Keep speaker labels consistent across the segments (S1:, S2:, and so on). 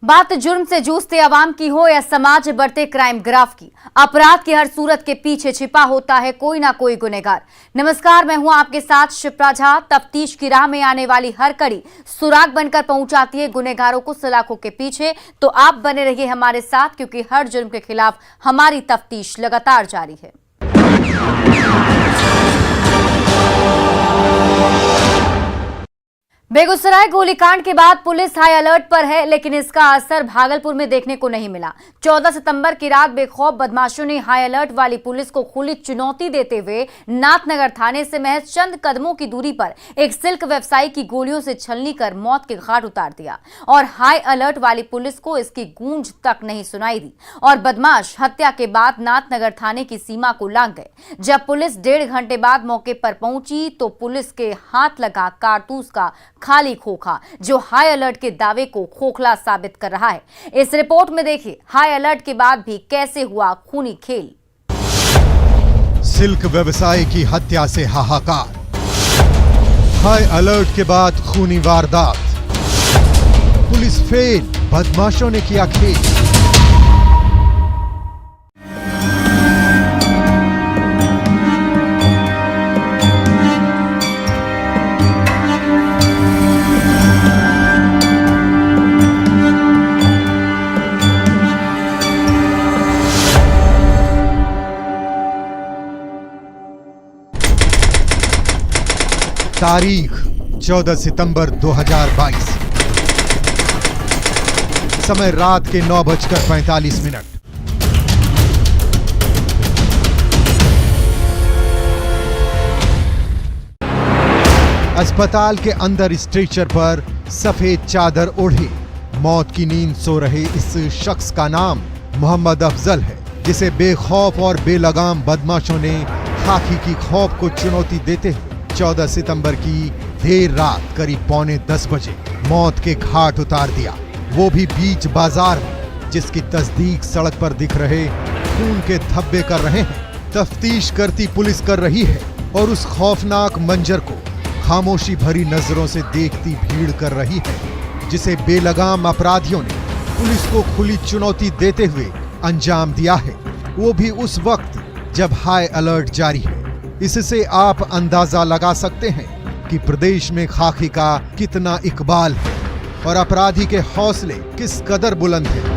S1: बात जुर्म से जूझते अवाम की हो या समाज बढ़ते क्राइम ग्राफ की, अपराध की हर सूरत के पीछे छिपा होता है कोई ना कोई गुनहगार। नमस्कार, मैं हूं आपके साथ शिप्रा झा। तफ्तीश की राह में आने वाली हर कड़ी सुराग बनकर पहुंचाती है गुनहगारों को सलाखों के पीछे। तो आप बने रहिए हमारे साथ, क्योंकि हर जुर्म के खिलाफ हमारी तफ्तीश लगातार जारी है। बेगूसराय गोलीकांड के बाद पुलिस हाई अलर्ट पर है, लेकिन इसका असर भागलपुर में देखने को नहीं मिला। 14 सितंबर की रात बेखौफ बदमाशों ने हाई अलर्ट वाली पुलिस को खुली चुनौती देते हुए नाथनगर थाने से महज चंद कदमों की दूरी पर एक सिल्क व्यवसायी की गोलियों से छलनी कर मौत के घाट उतार दिया। और हाई अलर्ट वाली पुलिस को इसकी गूंज तक नहीं सुनाई दी और बदमाश हत्या के बाद नाथनगर थाने की सीमा को लांघ गए। जब पुलिस 1.5 घंटे बाद मौके पर पहुंची तो पुलिस के हाथ लगा कारतूस का खाली खोखा, जो हाई अलर्ट के दावे को खोखला साबित कर रहा है। इस रिपोर्ट में देखिए हाई अलर्ट के बाद भी कैसे हुआ खूनी खेल।
S2: सिल्क व्यवसायी की हत्या से हाहाकार, हाई अलर्ट के बाद खूनी वारदात, पुलिस फेल, बदमाशों ने किया खेल। तारीख 14 सितंबर 2022, समय रात के 9:45। अस्पताल के अंदर स्ट्रेचर पर सफेद चादर ओढ़े मौत की नींद सो रहे इस शख्स का नाम मोहम्मद अफजल है, जिसे बेखौफ और बेलगाम बदमाशों ने खाकी की खौफ को चुनौती देते हुए 14 सितंबर की देर रात करीब 9:45 बजे मौत के घाट उतार दिया, वो भी बीच बाजार में, जिसकी तस्दीक सड़क पर दिख रहे खून के धब्बे कर रहे हैं। तफ्तीश करती पुलिस कर रही है और उस खौफनाक मंजर को खामोशी भरी नजरों से देखती भीड़ कर रही है, जिसे बेलगाम अपराधियों ने पुलिस को खुली चुनौती देते हुए अंजाम दिया है, वो भी उस वक्त जब हाई अलर्ट जारी है। इससे आप अंदाजा लगा सकते हैं कि प्रदेश में खाकी का कितना इकबाल है और अपराधी के हौसले किस कदर बुलंद हैं।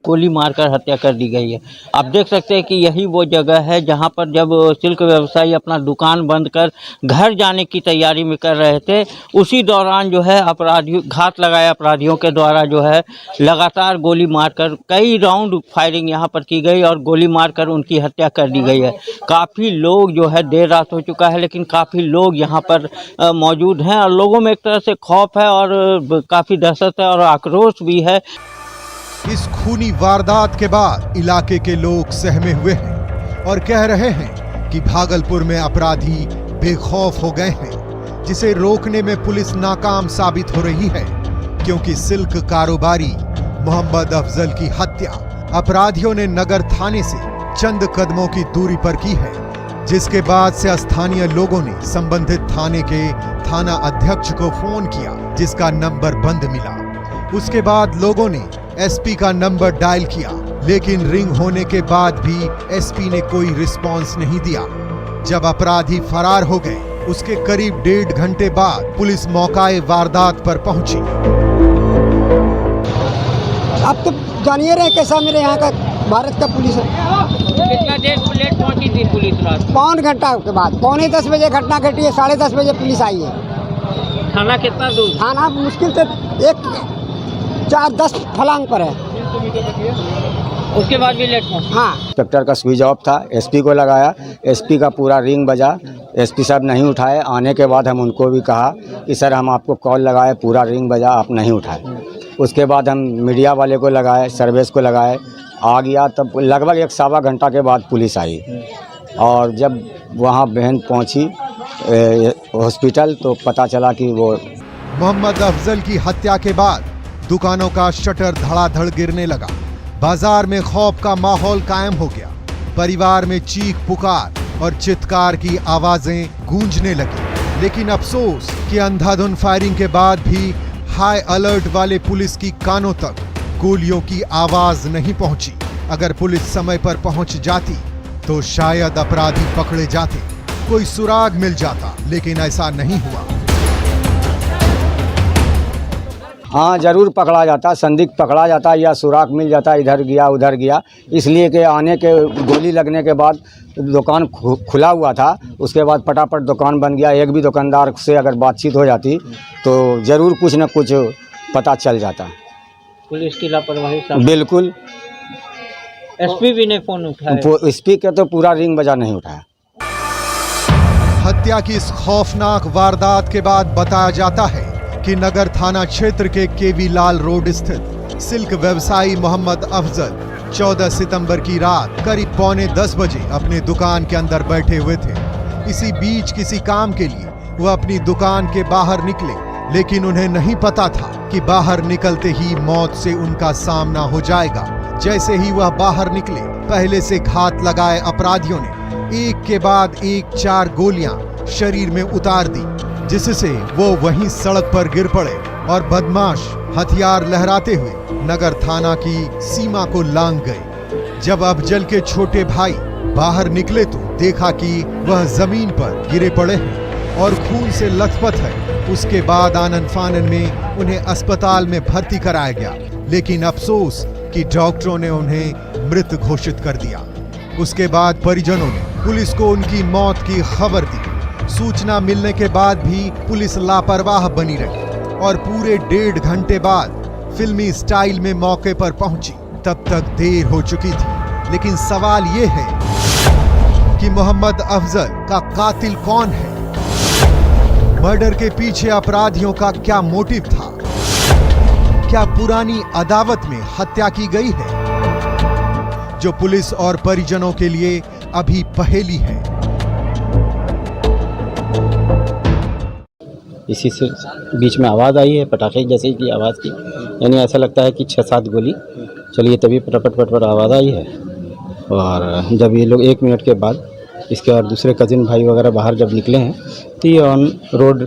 S3: गोली मारकर हत्या कर दी गई है। आप देख सकते हैं कि यही वो जगह है जहां पर जब सिल्क व्यवसायी अपना दुकान बंद कर घर जाने की तैयारी में कर रहे थे, उसी दौरान जो है अपराधियों घात लगाए अपराधियों के द्वारा जो है लगातार गोली मारकर कई राउंड फायरिंग यहां पर की गई और गोली मारकर उनकी हत्या कर दी गई है। काफ़ी लोग जो है, देर रात हो चुका है लेकिन काफ़ी लोग यहाँ पर मौजूद हैं और लोगों में एक तरह से खौफ है और काफ़ी दहशत है और आक्रोश भी है।
S2: इस खूनी वारदात के बाद इलाके के लोग सहमे हुए हैं और कह रहे हैं कि भागलपुर में अपराधी बेखौफ हो गए हैं, जिसे रोकने में पुलिस नाकाम साबित हो रही है, क्योंकि सिल्क कारोबारी मोहम्मद अफजल की हत्या अपराधियों ने नगर थाने से चंद कदमों की दूरी पर की है, जिसके बाद से स्थानीय लोगों ने संबंधित थाने के थाना अध्यक्ष को फोन किया, जिसका नंबर बंद मिला। उसके बाद लोगों ने एसपी का नंबर डायल किया, लेकिन रिंग होने के बाद भी एसपी ने कोई रिस्पांस नहीं दिया। जब अपराधी फरार हो गए, उसके करीब 1.5 घंटे बाद पुलिस मौकाए वारदात पर पहुंची।
S4: आप तो जानिए रहे कैसा मेरे यहाँ का भारत का पुलिस है।
S3: कितना देर लेट पहुंची थी पुलिस रात?
S4: 5 घंटा के बाद 9:45 बजे घटना घटी है, 10:30 बजे पुलिस आई है।
S3: थाना कितना दूर?
S4: थाना मुश्किल से 4-10 फलांग पर है।
S3: उसके बाद भी लेट पहुंचे।
S4: हाँ,
S5: इंस्पेक्टर का स्विच ऑफ था, एसपी को लगाया, एसपी का पूरा रिंग बजा, एसपी साहब नहीं उठाए। आने के बाद हम उनको भी कहा कि सर हम आपको कॉल लगाए, पूरा रिंग बजा, आप नहीं उठाए। उसके बाद हम मीडिया वाले को लगाए, सर्विस को लगाए, आ गया। तब लगभग 1-1.25 घंटा के बाद पुलिस आई और जब वहाँ बहन पहुँची हॉस्पिटल तो पता चला कि वो
S2: मोहम्मद अफजल की हत्या के बाद दुकानों का शटर धड़ाधड़ गिरने लगा, बाजार में खौफ का माहौल कायम हो गया, परिवार में चीख पुकार और चित्कार की आवाजें गूंजने लगी। लेकिन अफसोस कि अंधाधुंध फायरिंग के बाद भी हाई अलर्ट वाले पुलिस की कानों तक गोलियों की आवाज नहीं पहुंची। अगर पुलिस समय पर पहुंच जाती तो शायद अपराधी पकड़े जाते, कोई सुराग मिल जाता, लेकिन ऐसा नहीं हुआ।
S5: हाँ, जरूर पकड़ा जाता, संदिग्ध पकड़ा जाता या सुराग मिल जाता, इधर गया उधर गया। इसलिए कि आने के गोली लगने के बाद दुकान खुला हुआ था, उसके बाद फटाफट दुकान बन गया। एक भी दुकानदार से अगर बातचीत हो जाती तो ज़रूर कुछ न कुछ पता चल जाता।
S3: पुलिस की लापरवाही,
S5: बिल्कुल।
S3: एसपी भी ने फोन उठाया,
S5: एसपी का तो पूरा रिंग बजा नहीं उठाया।
S2: हत्या की इस खौफनाक वारदात के बाद बताया जाता है कि नगर थाना क्षेत्र के केवी लाल रोड स्थित सिल्क व्यवसायी मोहम्मद अफजल 14 सितंबर की रात करीब 9:45 बजे अपने दुकान के अंदर बैठे हुए थे। इसी बीच किसी काम के लिए वह अपनी दुकान के बाहर निकले, लेकिन उन्हें नहीं पता था कि बाहर निकलते ही मौत से उनका सामना हो जाएगा। जैसे ही वह बाहर निकले, पहले से घात लगाए अपराधियों ने एक के बाद एक 4 गोलियां शरीर में उतार दी, जिससे वो वहीं सड़क पर गिर पड़े और बदमाश हथियार लहराते हुए नगर थाना की सीमा को लांघ गए। जब अफजल के छोटे भाई बाहर निकले तो देखा कि वह जमीन पर गिरे पड़े हैं और खून से लथपथ है। उसके बाद आनन फानन में उन्हें अस्पताल में भर्ती कराया गया, लेकिन अफसोस कि डॉक्टरों ने उन्हें मृत घोषित कर दिया। उसके बाद परिजनों ने पुलिस को उनकी मौत की खबर दी। सूचना मिलने के बाद भी पुलिस लापरवाह बनी रही और पूरे 1.5 घंटे बाद फिल्मी स्टाइल में मौके पर पहुंची। तब तक देर हो चुकी थी। लेकिन सवाल ये है कि मोहम्मद अफजल का कातिल कौन है? मर्डर के पीछे अपराधियों का क्या मोटिव था? क्या पुरानी अदावत में हत्या की गई है, जो पुलिस और परिजनों के लिए अभी पहेली है?
S6: इसी से बीच में आवाज़ आई है, पटाखे जैसे की आवाज़ की, यानी ऐसा लगता है कि 6-7 गोली चलिए, तभी पटपट आवाज़ आई है। और जब ये लोग 1 मिनट के बाद इसके और दूसरे कजिन भाई वगैरह बाहर जब निकले हैं तो ये ऑन रोड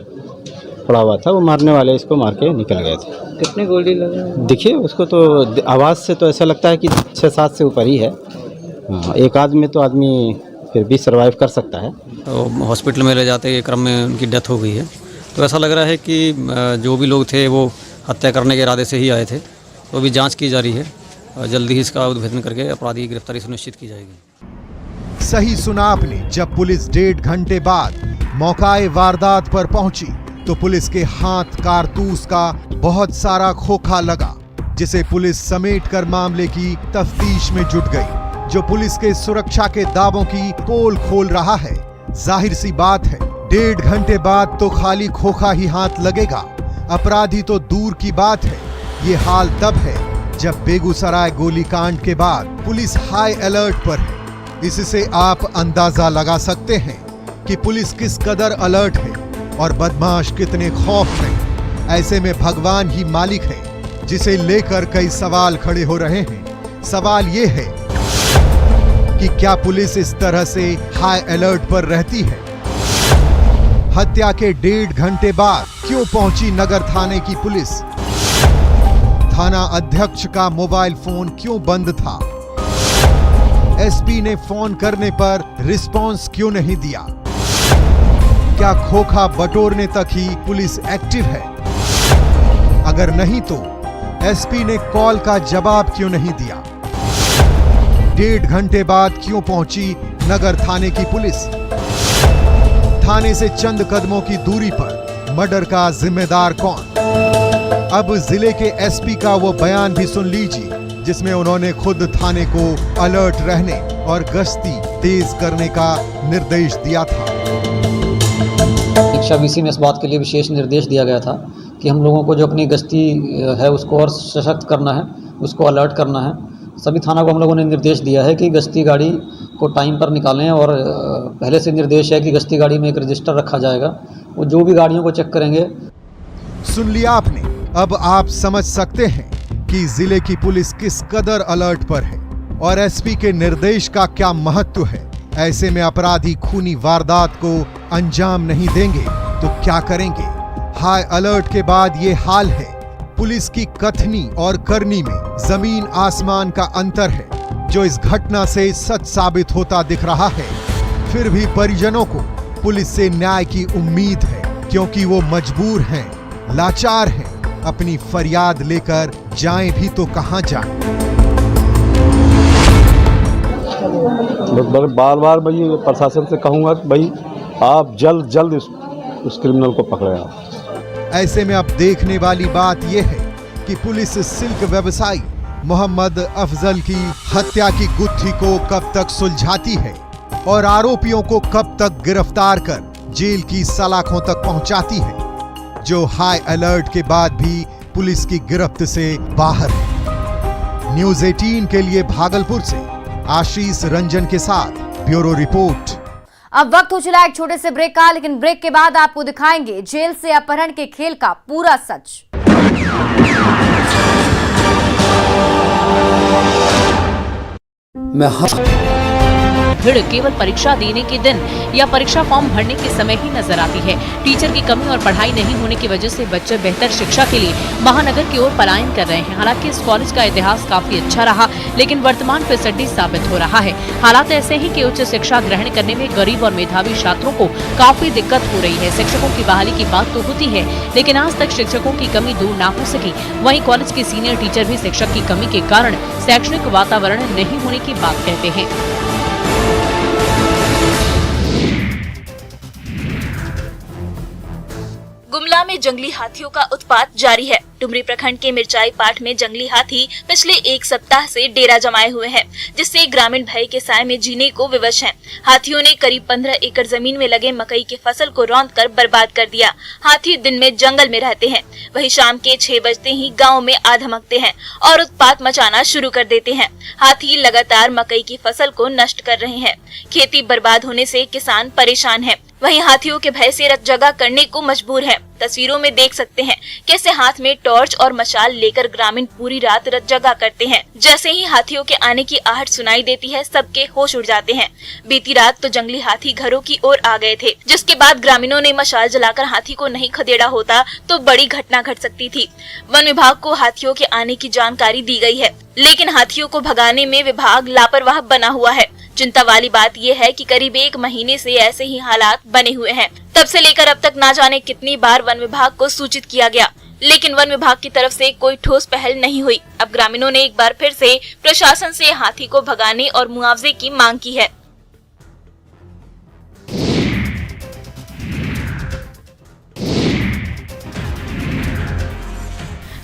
S6: पड़ा हुआ था, वो मारने वाले इसको मार के निकल गए थे।
S3: कितने गोली लगे?
S6: देखिए उसको तो आवाज़ से तो ऐसा लगता है कि 6-7 से ऊपर ही है। एक आदमी में तो आदमी फिर भी सर्वाइव कर सकता है।
S7: तो हॉस्पिटल में ले जाते के क्रम में उनकी डेथ हो गई है। तो ऐसा लग रहा है कि जो भी लोग थे वो हत्या करने के इरादे से ही आए थे। तो अभी जांच की जा रही है और जल्दी ही इसका उद्भेदन करके अपराधी की गिरफ्तारी सुनिश्चित की जाएगी।
S2: सही सुना आपने। जब पुलिस 1.5 घंटे बाद मौकाए वारदात पर पहुंची तो पुलिस के हाथ कारतूस का बहुत सारा खोखा लगा, जिसे पुलिस समेट कर मामले की तफ्तीश में जुट गई, जो पुलिस के सुरक्षा के दावों की पोल खोल रहा है। जाहिर सी बात है, 1.5 घंटे बाद तो खाली खोखा ही हाथ लगेगा, अपराधी तो दूर की बात है। ये हाल तब है जब बेगूसराय गोलीकांड के बाद पुलिस हाई अलर्ट पर है। इससे आप अंदाजा लगा सकते हैं कि पुलिस किस कदर अलर्ट है और बदमाश कितने खौफ में। ऐसे में भगवान ही मालिक है, जिसे लेकर कई सवाल खड़े हो रहे हैं। सवाल ये है कि क्या पुलिस इस तरह से हाई अलर्ट पर रहती है? हत्या के 1.5 घंटे बाद क्यों पहुंची नगर थाने की पुलिस? थाना अध्यक्ष का मोबाइल फोन क्यों बंद था? एसपी ने फोन करने पर रिस्पांस क्यों नहीं दिया? क्या खोखा बटोरने तक ही पुलिस एक्टिव है? अगर नहीं तो एसपी ने कॉल का जवाब क्यों नहीं दिया? 1.5 घंटे बाद क्यों पहुंची नगर थाने की पुलिस? थाने से चंद कदमों की दूरी पर मर्डर का जिम्मेदार कौन? अब जिले के एसपी का वो बयान भी सुन लीजिए, जिसमें उन्होंने खुद थाने को अलर्ट रहने और गश्ती तेज करने का निर्देश दिया था।
S8: शिक्षा वीसी में इस बात के लिए विशेष निर्देश दिया गया था कि हम लोगों को जो अपनी गश्ती है उसको और सशक्त करना है, उसको अलर्ट करना है। सभी थाना को हम लोगों ने निर्देश दिया है कि गश्ती गाड़ी को टाइम पर निकालें और पहले से निर्देश है कि गश्ती गाड़ी में एक रजिस्टर रखा जाएगा, वो जो भी गाड़ियों को चेक करेंगे।
S2: सुन लिया आपने। अब आप समझ सकते हैं कि जिले की पुलिस किस कदर अलर्ट पर है और एसपी के निर्देश का क्या महत्व है। ऐसे में अपराधी खूनी वारदात को अंजाम नहीं देंगे तो क्या करेंगे? हाई अलर्ट के बाद ये हाल है पुलिस की कथनी और करनी में जमीन आसमान का अंतर है, जो इस घटना से सच साबित होता दिख रहा है। फिर भी परिजनों को पुलिस से न्याय की उम्मीद है, क्योंकि वो मजबूर हैं, लाचार हैं। अपनी फरियाद लेकर जाएं भी तो कहां जाएं।
S6: बार बार भाई प्रशासन से कहूँगा कि भाई आप जल्द जल्द उस क्रिमिनल को पकड़े आप।
S2: ऐसे में अब देखने वाली बात यह है कि पुलिस सिल्क व्यवसायी मोहम्मद अफजल की हत्या की गुत्थी को कब तक सुलझाती है और आरोपियों को कब तक गिरफ्तार कर जेल की सलाखों तक पहुंचाती है, जो हाई अलर्ट के बाद भी पुलिस की गिरफ्त से बाहर है। न्यूज़ 18 के लिए भागलपुर से आशीष रंजन के साथ ब्यूरो रिपोर्ट।
S1: अब वक्त हो चला एक छोटे से ब्रेक का, लेकिन ब्रेक के बाद आपको दिखाएंगे जेल से अपहरण के खेल का पूरा सच।
S9: भीड़ केवल परीक्षा देने के दिन या परीक्षा फॉर्म भरने के समय ही नजर आती है। टीचर की कमी और पढ़ाई नहीं होने की वजह से बच्चे बेहतर शिक्षा के लिए महानगर की ओर पलायन कर रहे हैं। हालांकि इस कॉलेज का इतिहास काफी अच्छा रहा, लेकिन वर्तमान फिसड्डी साबित हो रहा है। हालात ऐसे हैं कि उच्च शिक्षा ग्रहण करने में गरीब और मेधावी छात्रों को काफी दिक्कत हो रही है। शिक्षकों की बहाली की बात तो होती है, लेकिन आज तक शिक्षकों की कमी दूर न हो सकी। वहीं कॉलेज के सीनियर टीचर भी शिक्षक की कमी के कारण शैक्षणिक वातावरण नहीं होने की बात कहते हैं।
S10: गुमला में जंगली हाथियों का उत्पात जारी है। डुमरी प्रखंड के मिर्चाई पाठ में जंगली हाथी पिछले एक सप्ताह से डेरा जमाए हुए हैं, जिससे ग्रामीण भय के साए में जीने को विवश हैं। हाथियों ने करीब 15 एकड़ जमीन में लगे मकई की फसल को रौंदकर बर्बाद कर दिया। हाथी दिन में जंगल में रहते हैं, वहीं शाम के 6 बजते ही गाँव में आ धमकते हैं और उत्पात मचाना शुरू कर देते हैं। हाथी लगातार मकई की फसल को नष्ट कर रहे हैं। खेती बर्बाद होने से किसान परेशान है। वहीं हाथियों के भय से रत जगह करने को मजबूर है। तस्वीरों में देख सकते हैं कैसे हाथ में टॉर्च और मशाल लेकर ग्रामीण पूरी रात रत जगह करते हैं। जैसे ही हाथियों के आने की आहट सुनाई देती है, सबके होश उड़ जाते हैं। बीती रात तो जंगली हाथी घरों की ओर आ गए थे, जिसके बाद ग्रामीणों ने मशाल जलाकर हाथी को नहीं खदेड़ा होता तो बड़ी घटना घट सकती थी। वन विभाग को हाथियों के आने की जानकारी दी गई है, लेकिन हाथियों को भगाने में विभाग लापरवाह बना हुआ है। चिंता वाली बात यह है कि करीब 1 महीने से ऐसे ही हालात बने हुए हैं। तब से लेकर अब तक ना जाने कितनी बार वन विभाग को सूचित किया गया, लेकिन वन विभाग की तरफ से कोई ठोस पहल नहीं हुई। अब ग्रामीणों ने एक बार फिर से प्रशासन से हाथी को भगाने और मुआवजे की मांग की है।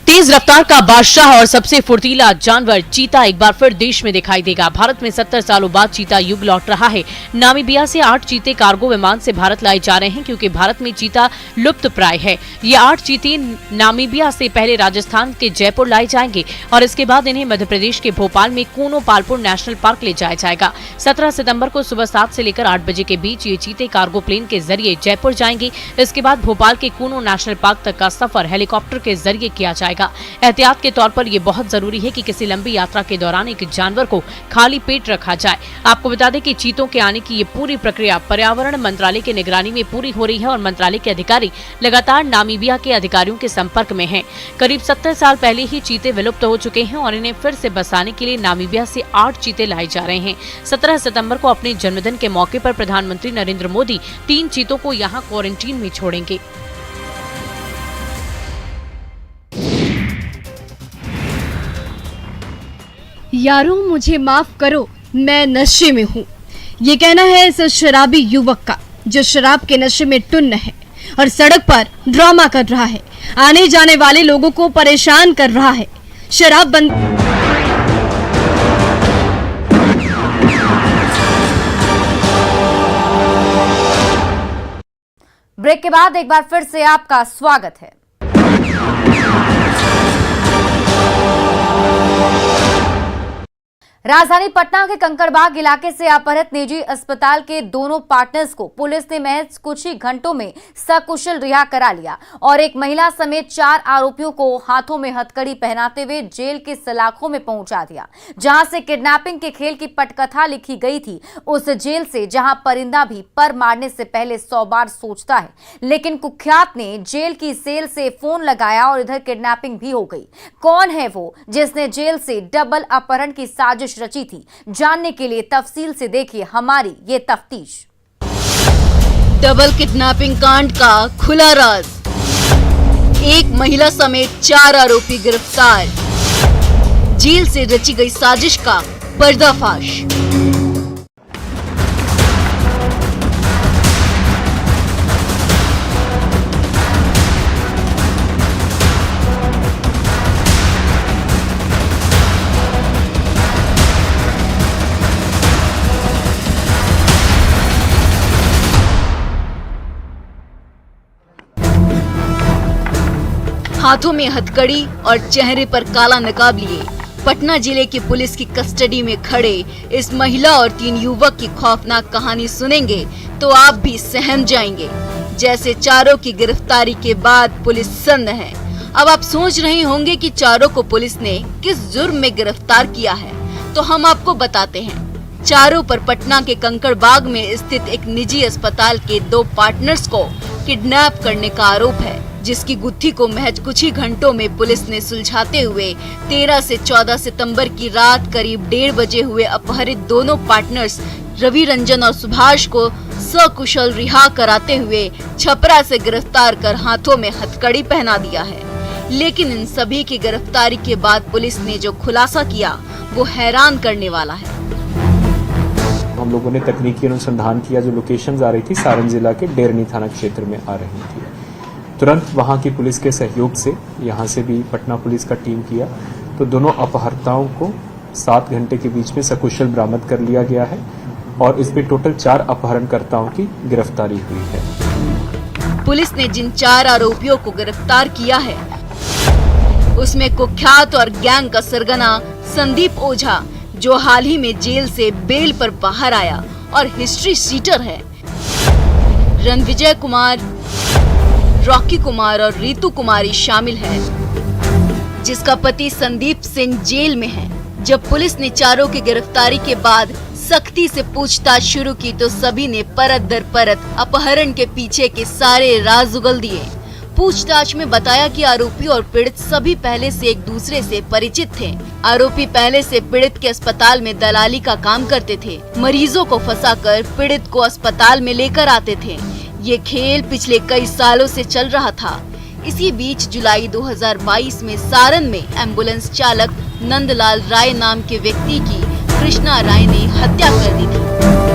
S9: तेज रफ्तार का बादशाह और सबसे फुर्तीला जानवर चीता एक बार फिर देश में दिखाई देगा। भारत में 70 सालों बाद चीता युग लौट रहा है। नामीबिया से 8 चीते कार्गो विमान से भारत लाए जा रहे हैं, क्योंकि भारत में चीता लुप्त प्राय है। ये 8 चीते नामीबिया से पहले राजस्थान के जयपुर लाए जाएंगे और इसके बाद इन्हें मध्य प्रदेश के भोपाल में कूनो पालपुर नेशनल पार्क ले जाया जाएगा। 17 सितम्बर को सुबह 7 से लेकर 8 बजे के बीच ये चीते कार्गो प्लेन के जरिए जयपुर जाएंगे। इसके बाद भोपाल के कूनो नेशनल पार्क तक का सफर हेलीकॉप्टर के जरिए किया जाएगा। एहतियात के तौर पर यह बहुत जरूरी है कि किसी लंबी यात्रा के दौरान एक जानवर को खाली पेट रखा जाए। आपको बता दें कि चीतों के आने की ये पूरी प्रक्रिया पर्यावरण मंत्रालय की निगरानी में पूरी हो रही है और मंत्रालय के अधिकारी लगातार नामीबिया के अधिकारियों के संपर्क में हैं। करीब 70 साल पहले ही चीते विलुप्त हो चुके हैं और इन्हें फिर से बसाने के लिए नामीबिया से 8 चीते लाए जा रहे हैं। 17 सितंबर को अपने जन्मदिन के मौके पर प्रधानमंत्री नरेंद्र मोदी 3 चीतों को यहाँ क्वारंटीन में छोड़ेंगे।
S11: यारों मुझे माफ करो, मैं नशे में हूँ। ये कहना है इस शराबी युवक का, जो शराब के नशे में टुन्न है और सड़क पर ड्रामा कर रहा है, आने जाने वाले लोगों को परेशान कर रहा है। शराब बंद।
S1: ब्रेक के बाद एक बार फिर से आपका स्वागत है। राजधानी पटना के कंकड़बाग इलाके से अपहृत निजी अस्पताल के दोनों पार्टनर्स को पुलिस ने महज कुछ ही घंटों में सकुशल रिहा करा लिया और एक महिला समेत 4 आरोपियों को हाथों में हथकड़ी पहनाते हुए जेल के सलाखों में पहुंचा दिया। जहां से किडनैपिंग के खेल की पटकथा लिखी गई थी, उस जेल से जहां परिंदा भी पर मारने से पहले 100 बार सोचता है, लेकिन कुख्यात ने जेल की सेल से फोन लगाया और इधर किडनैपिंग भी हो गई। कौन है वो जिसने जेल से डबल अपहरण की साजिश रची थी? जानने के लिए तफसील से देखिए हमारी ये तफ्तीश।
S9: डबल किडनैपिंग कांड का खुला राज, एक महिला समेत 4 आरोपी गिरफ्तार, जेल से रची गई साजिश का पर्दाफाश। हाथों में हथकड़ी और चेहरे पर काला नकाब लिए पटना जिले की पुलिस की कस्टडी में खड़े इस महिला और 3 युवक की खौफनाक कहानी सुनेंगे तो आप भी सहम जाएंगे। जैसे चारों की गिरफ्तारी के बाद पुलिस सन्न है। अब आप सोच रहे होंगे कि चारों को पुलिस ने किस जुर्म में गिरफ्तार किया है, तो हम आपको बताते हैं। चारों पर पटना के कंकड़बाग में स्थित एक निजी अस्पताल के 2 पार्टनर्स को किडनैप करने का आरोप है, जिसकी गुत्थी को महज कुछ ही घंटों में पुलिस ने सुलझाते हुए 13 से 14 सितंबर की रात करीब 1:30 बजे हुए अपहरित दोनों पार्टनर्स रवि रंजन और सुभाष को सकुशल रिहा कराते हुए छपरा से गिरफ्तार कर हाथों में हथकड़ी पहना दिया है। लेकिन इन सभी की गिरफ्तारी के बाद पुलिस ने जो खुलासा किया वो हैरान करने वाला है।
S12: हम लोगों ने तकनीकी अनुसंधान किया, जो लोकेशंस आ रही थी सारण जिला के डेरनी थाना क्षेत्र में आ रही थी। तुरंत वहां की पुलिस के सहयोग से यहां से भी पटना पुलिस का टीम किया तो दोनों अपहर्ताओं को 7 घंटे के बीच में सकुशल बरामद कर लिया गया है और इसमें टोटल 4 अपहरणकर्ताओं की गिरफ्तारी हुई है।
S9: पुलिस ने जिन 4 आरोपियों को गिरफ्तार किया है उसमें कुख्यात और गैंग का सरगना संदीप ओझा, जो हाल ही में जेल से बेल पर बाहर आया और हिस्ट्री शीटर है, रणविजय कुमार, रॉकी कुमार और रीतू कुमारी शामिल है, जिसका पति संदीप सिंह जेल में है। जब पुलिस ने चारों की गिरफ्तारी के बाद सख्ती से पूछताछ शुरू की तो सभी ने परत दर परत अपहरण के पीछे के सारे राज उगल दिए। पूछताछ में बताया कि आरोपी और पीड़ित सभी पहले से एक दूसरे से परिचित थे। आरोपी पहले से पीड़ित के अस्पताल में दलाली का काम करते थे। मरीजों को फंसाकर पीड़ित को अस्पताल में लेकर आते थे। ये खेल पिछले कई सालों से चल रहा था। इसी बीच जुलाई 2022 में सारण में एम्बुलेंस चालक नंदलाल राय नाम के व्यक्ति की कृष्णा राय ने हत्या कर दी थी।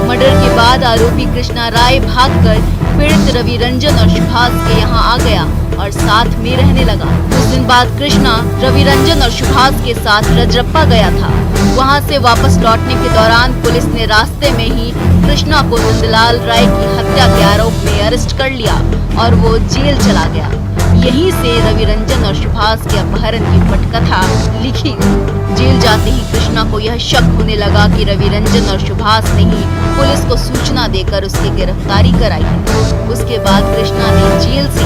S9: मर्डर के बाद आरोपी कृष्णा राय भागकर पीड़ित रवि रंजन और सुभाष के यहाँ आ गया और साथ में रहने लगा। कुछ दिन बाद कृष्णा रवि रंजन और सुभाष के साथ रजरप्पा गया था। वहां से वापस लौटने के दौरान पुलिस ने रास्ते में ही कृष्णा को नंदलाल राय की हत्या के आरोप में अरेस्ट कर लिया और वो जेल चला गया। यहीं से रवि रंजन और सुभाष के अपहरण की पटकथा लिखी गई। जेल जाते ही कृष्णा को यह शक होने लगा कि रवि रंजन और सुभाष ने ही पुलिस को सूचना देकर उसकी गिरफ्तारी कराई है। उसके बाद कृष्णा ने जेल से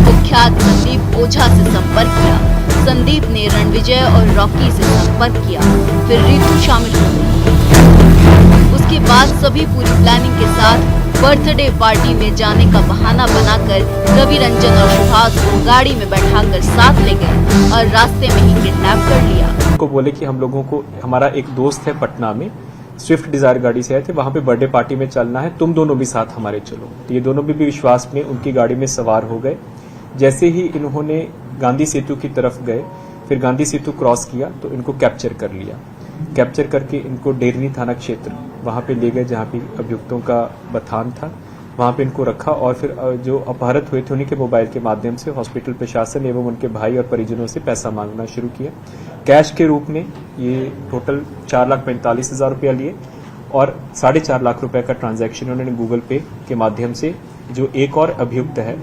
S9: कुख्यात संदीप ओझा से संपर्क किया। संदीप ने रणविजय और रॉकी से संपर्क किया, फिर रीतू शामिल हो गई। उसके बाद सभी पूरी प्लानिंग के साथ बर्थडे पार्टी में जाने का बहाना बनाकर रवि रंजन और सुभाष को गाड़ी में बैठाकर साथ ले गए और रास्ते में ही किडनैप कर लिया।
S12: उनको बोले कि हम लोगों को, हमारा एक दोस्त है पटना में, स्विफ्ट डिजायर गाड़ी से आए थे, वहां पे बर्थडे पार्टी में चलना है, तुम दोनों भी साथ हमारे चलो। तो ये दोनों भी विश्वास में उनकी गाड़ी में सवार हो गए। जैसे ही इन्होंने गांधी सेतु की तरफ गए, फिर गांधी सेतु क्रॉस किया तो इनको कैप्चर कर लिया। कैप्चर करके इनको डेरनी थाना क्षेत्र वहाँ पे ले गए जहाँ पे अभियुक्तों का बथान था। वहाँ पे इनको रखा और फिर जो अपहृत हुए थे उन्हीं के मोबाइल के माध्यम से हॉस्पिटल प्रशासन एवं उनके भाई और परिजनों से पैसा मांगना शुरू किया। कैश के रूप में ये टोटल 4,45,000 रुपया लिए और 4.5 लाख रुपए का ट्रांजैक्शन उन्होंने गूगल पे के माध्यम से जो एक और अभियुक्त है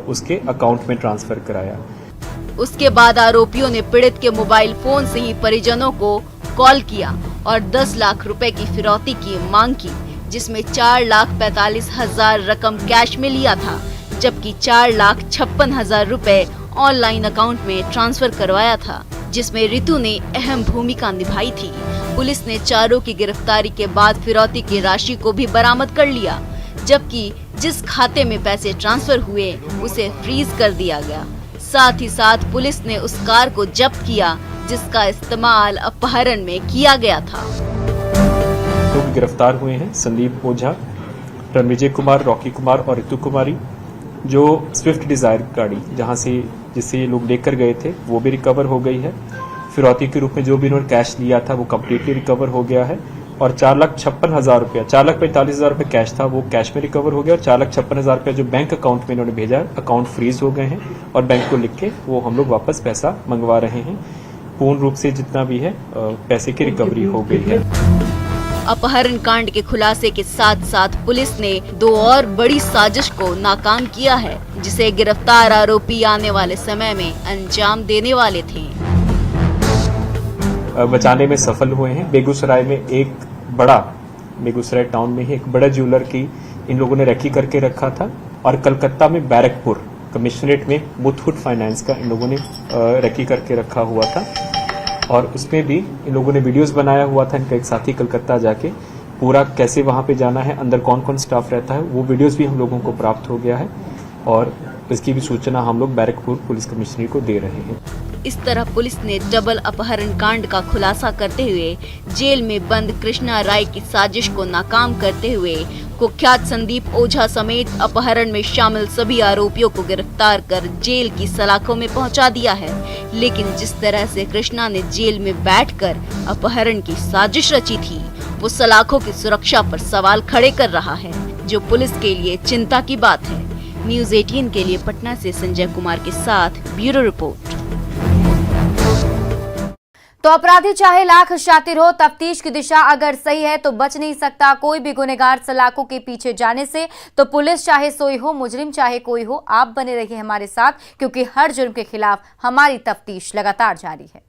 S12: उसके अकाउंट में ट्रांसफर कराया।
S9: उसके बाद आरोपियों ने पीड़ित के मोबाइल फोन से ही परिजनों को
S13: कॉल किया और 10 लाख रुपए की फिरौती की मांग की, जिसमें 4,45,000 रकम कैश में लिया था, जबकि 4,56,000 रुपए ऑनलाइन अकाउंट में ट्रांसफर करवाया था, जिसमें रितु ने अहम भूमिका निभाई थी। पुलिस ने चारों की गिरफ्तारी के बाद फिरौती की राशि को भी बरामद कर लिया, जबकि जिस खाते में पैसे ट्रांसफर हुए उसे फ्रीज कर दिया गया। साथ ही साथ पुलिस ने उस कार को जब्त किया जिसका इस्तेमाल अपहरण में किया गया था।
S12: लोग गिरफ्तार हुए हैं संदीप ओझा, रणविजय कुमार, रॉकी कुमार और ऋतु कुमारी। जो स्विफ्ट डिजायर गाड़ी जिससे ये लोग लेकर गए थे वो भी रिकवर हो गई है। फिरौती के रूप में जो भी इन्होंने कैश लिया था वो कम्प्लीटली रिकवर हो गया है और 4,56,000 रुपया, 4,45,000 रुपये कैश था वो कैश में रिकवर हो गया और 4,56,000 रुपया जो बैंक अकाउंट में इन्होंने भेजा, अकाउंट फ्रीज हो गए हैं और बैंक को लिख के वो हम लोग वापस पैसा मंगवा रहे हैं। पूर्ण रूप से जितना भी है पैसे की रिकवरी हो गई है।
S13: अपहरण कांड के खुलासे के साथ साथ पुलिस ने 2 और बड़ी साजिश को नाकाम किया है, जिसे गिरफ्तार आरोपी आने वाले समय में अंजाम देने वाले थे।
S12: बचाने में सफल हुए हैं। बेगूसराय टाउन में ही एक बड़ा ज्वेलर की इन लोगों ने रेकी करके रखा था और कलकत्ता में बैरकपुर कमिश्नरेट में मुथूट फाइनेंस का इन लोगों ने रेकी करके रखा हुआ था और उसमें भी इन लोगों ने वीडियोस बनाया हुआ था। इनका एक साथी कलकत्ता जाके पूरा कैसे वहां पे जाना है, अंदर कौन कौन स्टाफ रहता है, वो वीडियोस भी हम लोगों को प्राप्त हो गया है और इसकी भी सूचना हम लोग बैरकपुर पुलिस कमिश्नरेट को दे रहे हैं।
S13: इस तरह पुलिस ने डबल अपहरण कांड का खुलासा करते हुए जेल में बंद कृष्णा राय की साजिश को नाकाम करते हुए कुख्यात संदीप ओझा समेत अपहरण में शामिल सभी आरोपियों को गिरफ्तार कर जेल की सलाखों में पहुंचा दिया है। लेकिन जिस तरह से कृष्णा ने जेल में बैठकर अपहरण की साजिश रची थी, वो सलाखों की सुरक्षा पर सवाल खड़े कर रहा है, जो पुलिस के लिए चिंता की बात है। न्यूज़ 18 के लिए पटना से संजय कुमार के साथ ब्यूरो रिपोर्ट।
S1: तो अपराधी चाहे लाख शातिर हो, तफ्तीश की दिशा अगर सही है तो बच नहीं सकता कोई भी गुनहगार सलाखों के पीछे जाने से। तो पुलिस चाहे सोई हो, मुजरिम चाहे कोई हो, आप बने रहिए हमारे साथ, क्योंकि हर जुर्म के खिलाफ हमारी तफ्तीश लगातार जारी है।